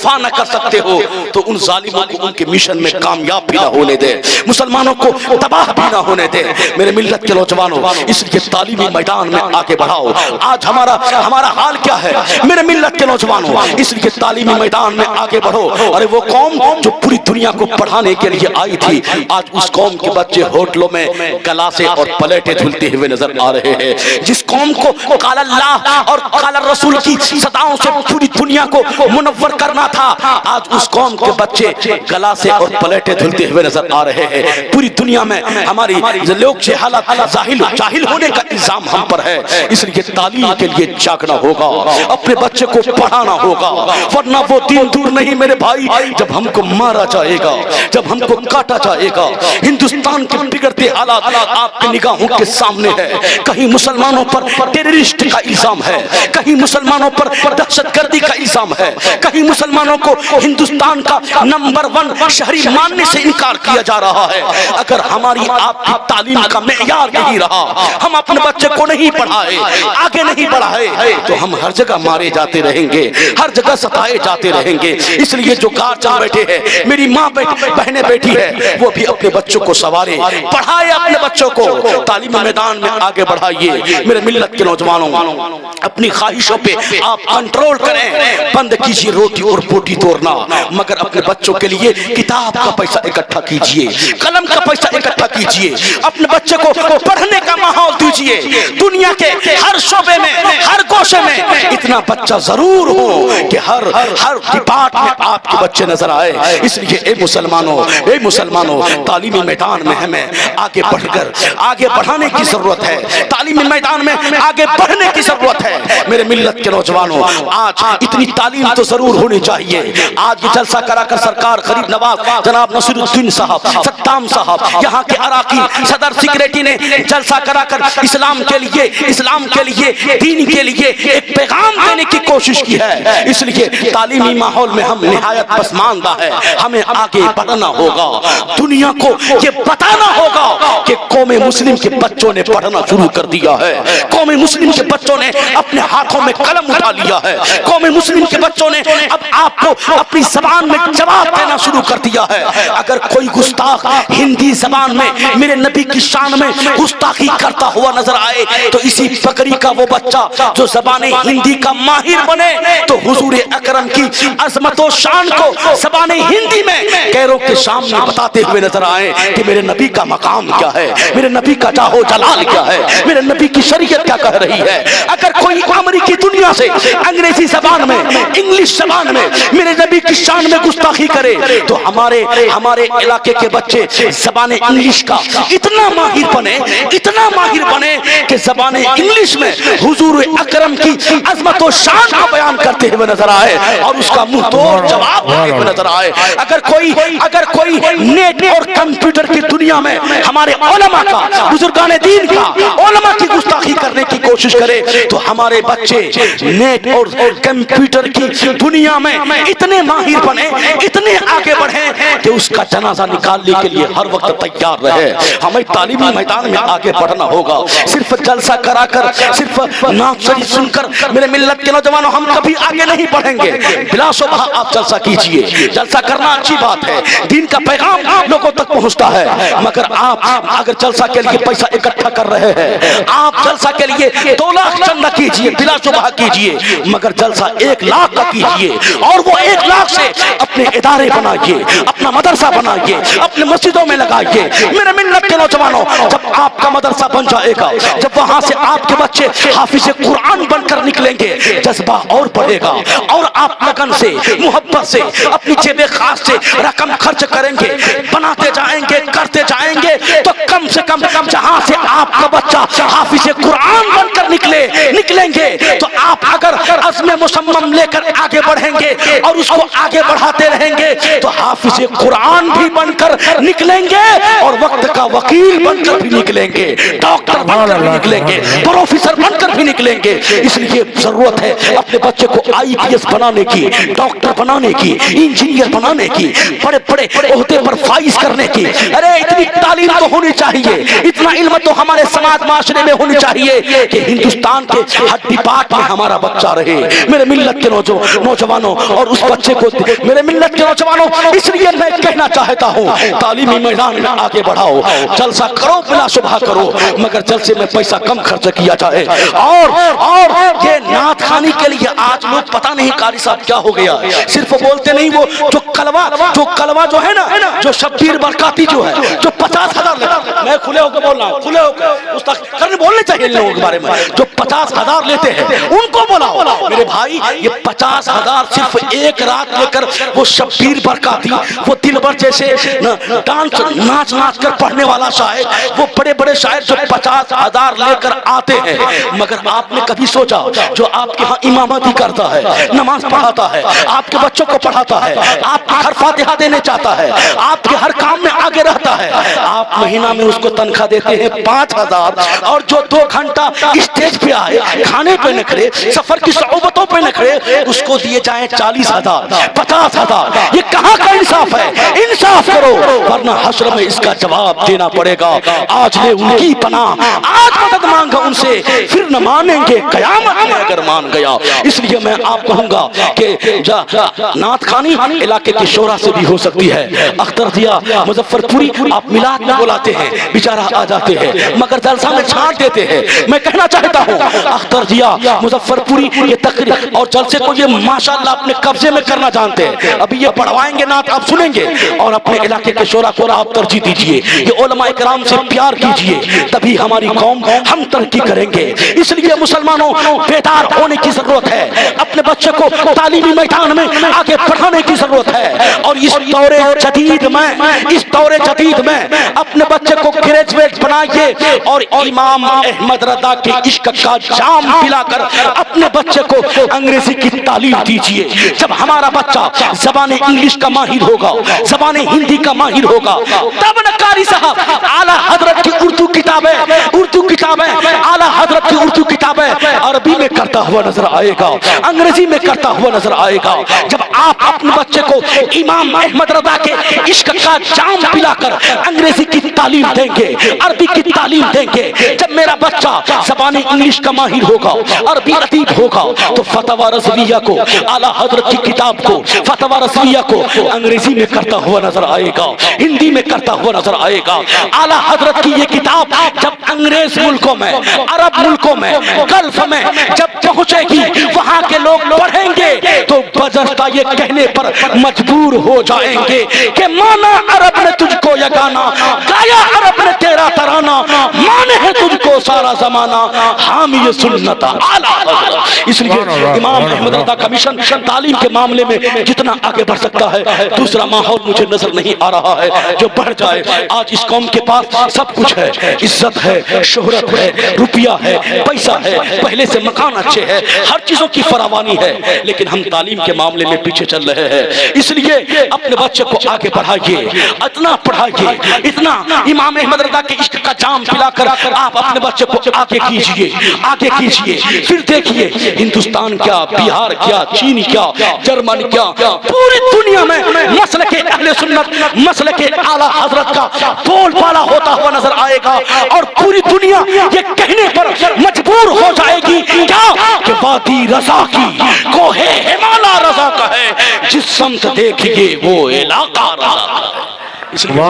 دفاع نہ کر سکتے ہو تو ان ظالموں کو ان کے مشن میں کامیاب بھی نہ ہونے دے، مسلمانوں کو تباہ بھی نہ ہونے دے۔ میرے ملت کے نوجوانوں، اس لیے تعلیمی میدان میں آگے بڑھاؤ۔ آج ہمارا حال کیا ہے میرے ملت کے نوجوانوں؟ اس لیے تعلیمی میدان میں آگے بڑھو۔ ارے وہ قوم جو پوری دنیا کو پڑھانے کے لیے آئی تھی، آج اس قوم کے بچے ہوٹلوں میں گلاسے اور پلیٹیں دھلتے ہوئے نظر آ رہے ہیں۔ جس قوم کو قال اللہ اور قال الرسول کی صداؤں سے پوری دنیا کو منور کرنا تھا، آج اس قوم کے بچے گلاسے اور پلیٹیں دھلتے ہوئے نظر آ رہے ہیں۔ پوری دنیا میں ہماری لوگ جہالت جاہل ہونے کا الزام ہم پر ہے۔ اس لیے تعلیم کے لیے جاگنا ہوگا، اپنے بچے کو پڑھانا ہوگا، ورنہ وہ دن دور نہیں میرے بھائی جب ہم کو مارا جائے گا، جب ہم کو کاٹا جائے گا۔ ہندوستان کے بگڑتے حالات آپ کی نگاہوں کے سامنے ہے۔ کہیں مسلمانوں پر ٹیررسٹ کا الزام ہے، کہیں مسلمانوں پر دہشت گردی کا الزام ہے، کہیں مسلمانوں کو ہندوستان کا نمبر 1 شہری ماننے سے انکار کیا جا رہا ہے۔ اگر ہماری آپ کی تعلیم کا معیار نہیں رہا، ہم اپنے بچے کو نہیں پڑھائے، آگے نہیں بڑھائے، تو ہم ہر جگہ مارے جاتے رہیں گے، ہر جگہ ستائے جاتے رہیں گے۔ اس لیے جو گارجن بیٹھے ہیں، میری ماں بہنیں بیٹھی ہے، وہ بھی اپنے بچوں کو سوارے، پڑھائے اپنے بچوں کو، تعلیمی میدان میں آگے بڑھائیے۔ میرے ملت کے نوجوانوں، اپنی خواہشوں پہ آپ کنٹرول کریں، بند کیجیے روٹی اور بوٹی توڑنا، مگر اپنے بچوں کے لیے کتاب کا پیسہ اکٹھا کیجیے، قلم کا پیسہ اکٹھا کیجیے، اپنے بچے کو پڑھنے کا ماحول دیجیے۔ دنیا کے ہر شعبے میں، ہر گوشے میں اتنا بچہ ضرور ہو کہ ہر ڈپارٹ میں آپ کے بچے نظر آئے۔ اس لیے اے مسلمانوں، تعلیمی میدان میں ہمیں آگے بڑھ کر آگے بڑھانے کی ضرورت ہے، تعلیمی میدان میں آگے بڑھنے کی ضرورت ہے۔ میرے ملت کے نوجوانوں، آج اتنی تعلیم تو ضرور ہونی چاہیے۔ آج یہ جلسہ کرا کر سرکار غریب نواز جناب نصیر الدین صاحب، ستام صاحب، یہاں کے عراقی صدر سیکریٹری نے جلسہ کرا کر اسلام کے لیے دین کے لیے ایک پیغام دینے کی کوشش کی ہے۔ اس لیے تعلیمی ماحول میں ہم نہایت پسماندہ ہے، ہمیں آگے بڑھنا ہوگا، دنیا کو یہ بتانا ہوگا کہ قوم مسلم کے بچوں نے پڑھنا شروع کر دیا ہے، قوم مسلم کے بچوں نے اپنے ہاتھوں میں قلم اٹھا لیا ہے، قوم مسلم کے بچوں نے اب آپ کو اپنی زبان میں جواب دینا شروع کر دیا ہے۔ اگر کوئی گستاخ ہندی زبان میں میرے نبی کی شان میں گستاخی کرتا ہوا نظر آئے تو اسی بکری کا وہ بچہ جو زبان ہندی کا ماہر بنے تو حضور اکرم کی عظمت و شان کو زبان ہندی میں غیروں کے سامنے بتاتے ہوئے نظر آئے کہ میرے نبی کا مقام کیا ہے، میرے نبی کا جاہو جلال کیا ہے، میرے نبی کی شریعت کیا کہہ رہی ہے۔ اگر کوئی امریکی دنیا سے انگریزی زبان میں، انگلش زبان میں میرے نبی کی شان میں گستاخی کرے تو ہمارے علاقے کے بچے زبان انگلش کا اتنا ماہر بنے کہ زبان انگلش میں حضور اکرم کی عظمت و شان کو بیان کرتے ہوئے نظر آئے اور اس کا منہ توڑ جواب دیتے ہوئے نظر آئے۔ اگر کوئی نیٹ اور کمپیوٹر کی دنیا میں ہمارے علماء کا، بزرگان دین کا، علماء کی گستاخی کرنے کی کوشش کرے تو ہمارے بچے نیٹ اور کمپیوٹر کی دنیا میں اتنے ماہر بنے، اتنے آگے بڑھیں کہ اس کا جنازہ نکالنے کے لیے ہر وقت تیار رہے۔ ہمیں تعلیمی میدان میں آگے بڑھنا ہوگا، صرف جلسہ کرا کر، صرف نعت شریف سن کر میرے ملت کے نوجوانوں ہم کبھی آگے نہیں بڑھیں گے۔ بلا شبہ آپ جلسہ کیجئے، جلسہ کرنا اچھی بات ہے، دین کا پیغام لوگوں تک پہنچتا ہے، مگر آپ اگر جلسہ کے لیے پیسہ اکٹھا کر رہے ہیں، آپ جلسہ کے لیے 2 لاکھ چندہ کیجئے، بلا شبہ کیجئے، مگر جلسہ 1 لاکھ کا کیجئے اور وہ 1 لاکھ سے اپنے ادارے بنائیے، اپنا مدرسہ بنائیے، اپنے مسجدوں میں لگائیے۔ میرے ملت کے نوجوانوں، جب آپ کا مدرسہ بن جائے گا، جب وہاں سے آپ کے بچے حافظ قرآن بن کر نکلیں گے، جذبہ اور بڑھے گا اور آپ لگن سے، محبت سے، اپنی جیب خاص سے رقم خرچ کریں گے، بناتے جائیں گے، کرتے جائیں گے، تو کم سے کم جہاں سے آپ کا بچہ حافظ قرآن بن کر نکلیں گے تو آپ اگر عزم مصمم لے کر آگے بڑھیں گے اور اس کو آگے بڑھاتے رہیں گے تو حافظ قرآن بھی بن کر نکلیں گے اور وقت کا وکیل بن کر بھی نکلیں گے، ڈاکٹر بن کر بھی نکلیں گے، پروفیسر بن کر بھی نکلیں گے۔ اس لیے ضرورت ہے اپنے بچے کو IPS بنانے کی، ڈاکٹر بنانے کی، انجینئر بنانے کی، بڑے بڑے عہدے پر فائز کرنے کی۔ ارے اتنی تعلیم تو ہونی چاہیے، اتنا علم تو ہمارے سماج معاشرے میں ہونی چاہیے کہ ہندوستان کے ہڈی پاٹ میں ہمارا بچہ رہے۔ میرے ملت کے نوجوانوں اور اس بچے کو، میرے ملت کے نوجوانوں، اس لیے میں کہنا چاہتا ہوں تعلیمی میدان میں آگے بڑھاؤ، جلسہ کرو بلا شبہ کرو، مگر جلسے میں پیسہ کم خرچ کیا جائے۔ اور یہ نعت خوانی کے لیے آج لوگ پتہ نہیں قاری صاحب کیا ہو گیا، صرف بولتے نہیں، وہ جو کلوہ جو ہے نا، جو شبیر برکاتی جو ہے، جو 50,000 لیتے، میں کھلے ہو کے بول رہا ہوں، کھلے ہو کے بولنے چاہیے ان لوگوں کے بارے میں، جو 50,000 لیتے ہیں ان کو بلاؤ۔ میرے بھائی یہ 50,000 صرف ایک رات لے کر وہ شبیر برکاتی، وہ دلبر جیسے ناچ کر پڑھنے والا شاعر، وہ بڑے بڑے شاعر جو 50,000 لے کر آتے ہیں، مگر آپ نے کبھی سوچا جو آپ کے ہاں امامتی کرتا ہے، نماز پڑھاتا ہے، آپ کے بچوں کو پڑھاتا ہے، آپ کے گھر فاتحہ دینے چاہتا ہے، آپ کے ہر کام میں آگے رہتا ہے، آپ مہینہ میں اس کو تنخواہ دیتے ہیں 5,000، اور جو 2 گھنٹہ اسٹیج پہ آئے، کھانے پہ نکھرے، سفر کی صعوبتوں پہ نکھرے، اس کو دیے جائیں 40,000 50,000۔ یہ کہاں کا انصاف ہے؟ انصاف کرو ورنہ حشر میں اس کا جواب دینا پڑے گا۔ آج لے ان کی پناہ، آج مدد مانگا ان سے، پھر نہ مانیں گے قیامت میں اگر مان گیا۔ اس لیے میں آپ کہوں گا کہ نعت خوانی علاقے کے شورا سے بھی ہو سکتی ہے۔ اختر دیا مظفر پوری آپ میلاد میں بلاتے ہیں، بیچارہ آ جاتے ہیں، مگر جلسہ میں چھانٹ دیتے ہیں۔ میں کہنا چاہتا ہوں اختر دیا مظفر پوری یہ تقریر اور جلسے کو یہ ماشاءاللہ اپنے قبضے میں کرنا جانتے ہیں، ابھی یہ پڑھوائیں گے نعت آپ سنیں گے، اور اپنے علاقے کے شورا کو آپ ترجیح دیجئے، یہ علماء کرام سے پیار کیجئے، تبھی ہماری قوم ہم ترقی کریں گے۔ اس لیے مسلمانوں بیدار ہونے کی ضرورت ہے، اپنے بچے کو تعلیمی میدان میں آگے پڑھانے کی ضرورت ہے، اور اس دور جدید میں اپنے بچے کو گریجویٹ بنائیے، اور امام احمد رضا کے عشق کا جام پلا کر اپنے بچے کو انگریزی کی تعلیم دیجئے۔ جب ہمارا بچہ زبان انگلش کا ماہر ہوگا، زبان ہندی کا ماہر ہوگا، تب نہ قاری صاحب اعلیٰ حضرت کی اردو کتابیں اعلیٰ حضرت کی اردو کتابیں عربی میں کرتا ہوا نظر آئے گا، انگریزی میں کرتا ہوا نظر آئے گا۔ جب آپ اپنے بچے کو امام احمد رضا کے عشق کا جام پلا کر انگریزی کی تعلیم دیں گے، عربی کی تعلیم دیں گے، جب میرا بچہ زبان انگلش کا ماہر ہوگا، عربی ادیب ہوگا، تو فتویٰ رضویہ کو، اعلیٰ حضرت کی کتاب کو، فتویٰ رضویہ کو انگریزی میں کرتا ہوا نظر آئے گا، ہندی میں کرتا ہوا نظر آئے گا۔ اعلیٰ حضرت کی یہ کتاب جب انگریز ملکوں میں، عرب ملکوں میں، گلف میں جب پہنچے گی، وہاں کے لوگ پڑھیں گے تو بجستہ یہ کہنے پر مجبور ہو جائیں گے کہ مانا عرب نے تجھ کو یگانا، گایا عرب نے تیرا ترانہ، مانے ہے تجھ کو سارا زمانہ، حامی سنت اعلیٰ حضرت۔ اس لیے امام احمد رضا کا مشن تعلیم کے معاملے میں جتنا آگے بڑھ سکتا ہے، دوسرا ماحول مجھے نظر نہیں آ رہا ہے جو بڑھ جائے۔ آج اس قوم کے پاس سب کچھ ہے، عزت ہے، شہرت ہے، روپیہ ہے، پیسہ ہے، پہلے سے مکان اچھے ہے، ہر چیزوں کی فراوانی ہے، لیکن ہم تعلیم کے معاملے میں پیچھے چل رہے ہیں۔ اس لیے اپنے بچے کو آگے بڑھائیے، اتنا پڑھائیے، اتنا امام احمد رضا کے عشق کا جام پلا کر آپ اپنے بچے کو آگے کیجئے، آگے کیجئے۔ پھر دیکھیے ہندوستان کیا، بہار کیا، چین کیا، جرمن کیا، پوری دنیا میں مسلک اہل سنت، مسلک اعلیٰ حضرت کا بول بالا ہوتا ہوا نظر آئے گا، اور پوری دنیا یہ کہنے پر مجبور ہو جائے گی کیا کہ وادی رضا کی کوہ ہمالا رضا کا ہے، جس سمت دیکھیے وہ علاقہ رضا کا ہے۔ اس لیے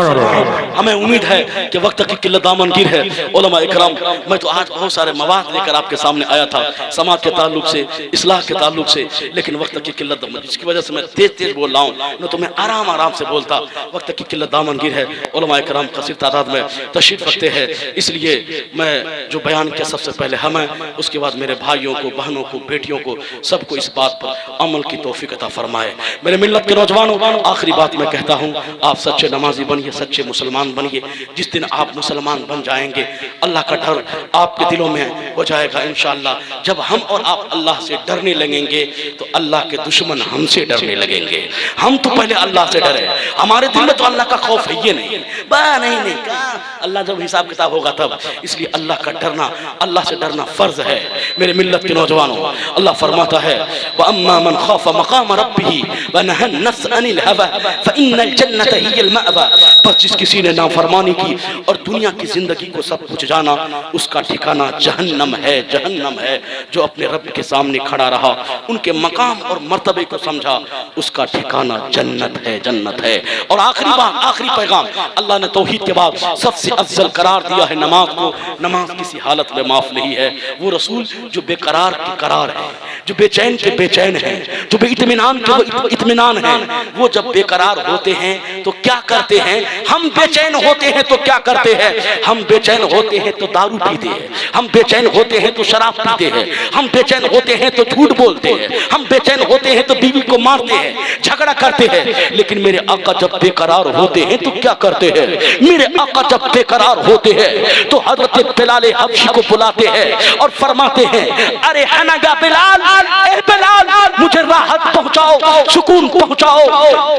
ہمیں امید ہے کہ وقت کی قلت دامن گیر ہے۔ علماء اکرام، میں تو آج بہت سارے مواد لے کر آپ کے سامنے آیا تھا سماعت کے تعلق سے، اصلاح کے تعلق سے، لیکن وقت کی قلت دامن، جس کی وجہ سے میں تیز بول رہا ہوں، نہ تو میں آرام سے بولتا۔ وقت کی قلت دامن گیر ہے، علماء اکرام کثیر تعداد میں تشریف رکھتے ہیں، اس لیے میں جو بیان کیا سب سے پہلے ہمیں، اس کے بعد میرے بھائیوں کو، بہنوں کو، بیٹیوں کو، سب کو اس بات پر عمل کی توفیق عطا فرمائے۔ میرے ملت کے نوجوانوں، آخری بات میں کہتا ہوں، آپ سچے نماز نمازی بنیے، سچے مسلمان بنیے. جس دن آپ مسلمان بن جائیں گے اللہ کا ڈر آپ کے دلوں میں ہو جائے گا انشاءاللہ. جب ہم اور آپ اللہ سے ڈرنے لگیں گے تو اللہ کے دشمن ہم سے ڈرنے لگیں گے. ہم تو پہلے اللہ سے ڈرے، ہمارے دل میں تو اللہ کا خوف ہے یہ نہیں. نہیں اللہ جب حساب کتاب ہوگا تب. اس لیے اللہ کا ڈرنا، اللہ سے ڈرنا فرض ہے. میرے ملت کے نوجوانوں، اللہ فرماتا ہے وَأَمَّا مَنْ خَافَ مَقَامَ رَبِّهِ وَنَهَى النَّفْسَ عَنِ الْهَوَىٰ فَإِنَّ الْجَنَّةَ هِيَ الْمَأْوَىٰ. بس جس کسی نے نافرمانی کی اور دنیا کی زندگی کو سب کچھ جانا، اس کا ٹھکانہ جہنم ہے، جہنم ہے. جو اپنے رب کے سامنے کھڑا رہا، ان کے مقام اور مرتبے کو سمجھا، اس کا ٹھکانہ جنت ہے، جنت ہے. اور آخری بات، آخری پیغام، اللہ نے توحید کے بعد سب سے افضل قرار دیا ہے نماز کو. نماز کسی حالت میں معاف نہیں ہے. وہ رسول جو بے قرار کے قرار ہے، جو بے چین کے بے چین ہے، جو بے اطمینان کے وہ اطمینان ہے، وہ جب بے قرار ہوتے ہیں تو کیا کرتے ہیں؟ ہم بے چین ہوتے ہیں تو کیا کرتے ہیں؟ ہم بے چین ہوتے ہیں تو دارو پیتے ہیں، ہم بے چین ہوتے ہیں تو شراب پیتے ہیں، ہم بے چین ہوتے ہیں تو جھوٹ بولتے ہیں، ہم بے چین ہوتے ہیں تو بیوی کو مارتے ہیں، جھگڑا کرتے ہیں. لیکن میرے آقا جب بے قرار ہوتے ہیں تو کیا کرتے ہیں؟ میرے آقا جب بے قرار ہوتے ہیں تو حضرت بلال حبشی کو بلاتے ہیں اور فرماتے ہیں ارے ہنگا بلال، اے بلال مجھے راحت پہنچاؤ، سکون پہنچاؤ.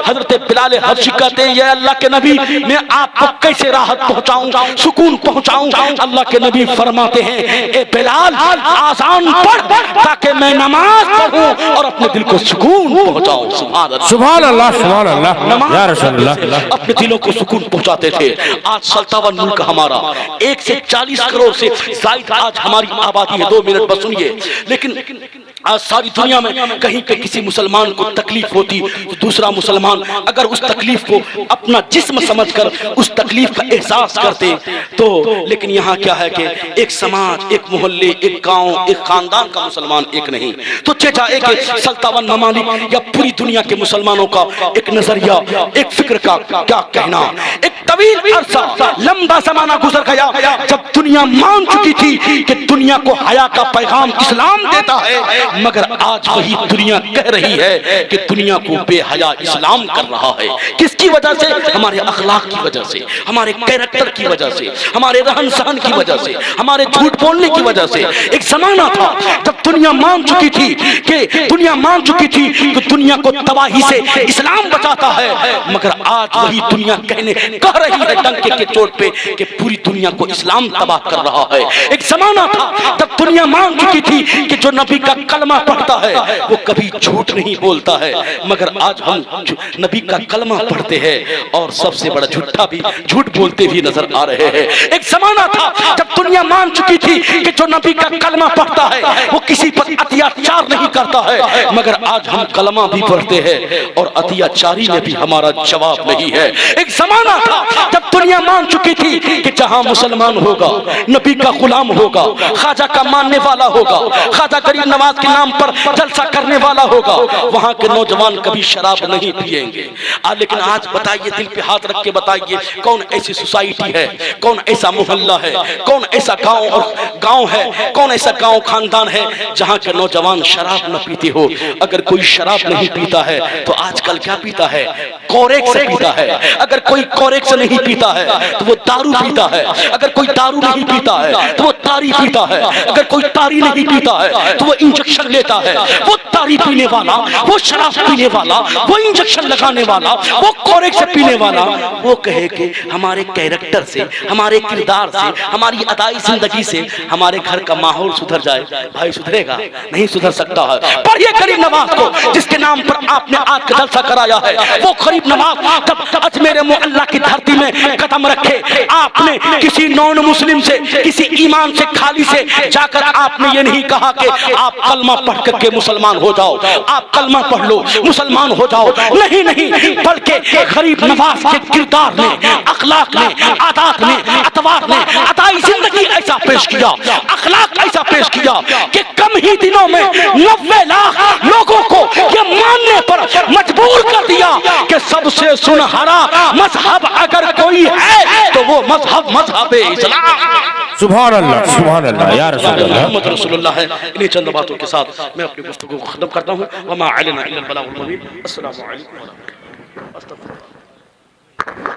حضرت بلال حبشی کہتے ہیں یا اللہ کے نبی میں آپ کو کیسے راحت پہنچاؤں، سکون پہنچاؤں؟ اللہ کے نبی فرماتے ہیں اے بلال آذان پڑھ تاکہ میں نماز پڑھوں اور اپنے دل کو سکون پہنچاؤں. سبحان اللہ، سبحان اللہ یا رسول اللہ. اپنے دلوں کو سکون پہنچاتے تھے. آج 57 ملک ہمارا، 1 سے 40 کروڑ سے زائد آج ہماری آبادی ہے. 2 منٹ بس سنیے. لیکن آج ساری دنیا میں کہیں پہ کسی مسلمان کو تکلیف ہوتی تو دوسرا مسلمان اگر اس تکلیف کو اپنا جسم سمجھ کر اس تکلیف کا احساس کرتے تو، لیکن یہاں کیا ہے کہ ایک سماج، ایک محلے، ایک گاؤں، ایک خاندان کا مسلمان ایک نہیں تو چچا ایک 57 ممالک یا پوری دنیا کے مسلمانوں کا ایک نظریہ، ایک فکر کا کیا کہنا. ایک طویل عرصہ، لمبا زمانہ گزر گیا جب دنیا مان چکی تھی کہ دنیا کو حیا کا پیغام اسلام دیتا ہے، مگر آج وہی دنیا کہہ رہی ہے کہ دنیا کو بے حیا اسلام کر رہا ہے. کس کی وجہ سے؟ ہمارے اخلاق کی وجہ سے، ہمارے کیریکٹر کی وجہ سے، ہمارے رہن سہن کی وجہ سے، ہمارے جھوٹ بولنے کی وجہ سے. ایک زمانہ تھا جب دنیا مان چکی تھی کہ دنیا کو تباہی سے اسلام بچاتا ہے، مگر آج وہی دنیا کہہ رہی ہے ڈنکے کے چوٹ پہ کہ پوری دنیا کو اسلام تباہ کر رہا ہے. ایک زمانہ تھا جب دنیا مان چکی تھی کہ جو نبی کا کلمہ پڑھتا ہے وہ کبھی جھوٹ نہیں بولتا ہے، مگر آج ہم نبی کا کلمہ پڑھتے ہیں اور سب سے بڑا جھوٹا بھی جھوٹ بولتے بھی نظر آ رہے ہیں. ایک زمانہ تھا جب دنیا مان چکی تھی کہ جو نبی کا کلمہ پڑھتا ہے وہ کسی پر اتیاچار نہیں کرتا ہے، مگر آج ہم کلمہ بھی پڑھتے ہیں اور اتیاچاری میں بھی ہمارا جواب نہیں ہے. ایک زمانہ تھا جب دنیا مان چکی تھی کہ جہاں مسلمان ہوگا، نبی کا غلام ہوگا، خواجہ کا ماننے والا ہوگا، خواجہ غریب نواز کے نام پر جلسہ کرنے والا ہوگا، وہاں کے نوجوان کبھی شراب نہیں پیئیں گے. لیکن آج بتائیے، دل پہ ہاتھ رکھ کے بتائیے، کون ایسی سوسائٹی ہے، کون ایسا محلہ ہے، کون ایسا گاؤں ہے، کون ایسا گاؤں خاندان ہے جہاں کے نوجوان شراب نہ پیتے ہو؟ اگر کوئی شراب نہیں پیتا ہے تو آج کل کیا پیتا ہے؟ کوریک سے پیتا ہے. اگر کوئی کوریک سے نہیں پیتا ہے تو وہ دارو پیتا ہے. اگر کوئی دارو نہیں پیتا ہے تو وہ تاری پیتا ہے. اگر کوئی تاری نہیں پیتا ہے تو وہ انجیکشن لیتا ہے. وہ تاری پینے والا، وہ شراب پینے والا، وہ انجیکشن لگانے والا، وہ کوریک سے پینے والا، وہ کہے کہ ہمارے کیریکٹر سے، ہمارے کردار سے، ہماری ادائی زندگی سے ہمارے گھر کا ماحول سدھر جائے. بھائی سدھرے گا؟ نہیں سدھر سکتا ہے. پڑھیے غریب نواز کو جس کے نام پر آپ نے آج کا جلسہ کرایا ہے. وہ غریب نواز جب اجمیر معلیٰ کی دھرتی میں قدم رکھے، آپ نے کسی نون مسلم سے، کسی ایمان سے خالی سے جا کر آپ نے یہ نہیں کہا کہ آپ کلمہ پڑھ کر کے مسلمان ہو جاؤ، آپ کلمہ پڑھ لو مسلمان ہو جاؤ. نہیں، بلکہ غریب نواز کے کردار نے، اخلاق نے، عادات نے، اطوار نے ادائی زندگی ایسا پیش کیا، اخلاق ایسا پیش کیا کہ کم ہی دنوں میں 90 لاکھ لوگوں کو یہ ماننے پر مجبور کر دیا کہ سب سے سنہرا مذہب اگر کوئی ہے تو وہ مذہب اسلام. سبحان اللہ، سبحان اللہ یا رسول اللہ. محمد رسول اللہ ہے. انہیں چند باتوں کے ساتھ میں اپنی گفتگو کو ختم کرتا ہوں. وما علینا الا البلاغ المبین. السلام علیکم ورحمۃ اللہ.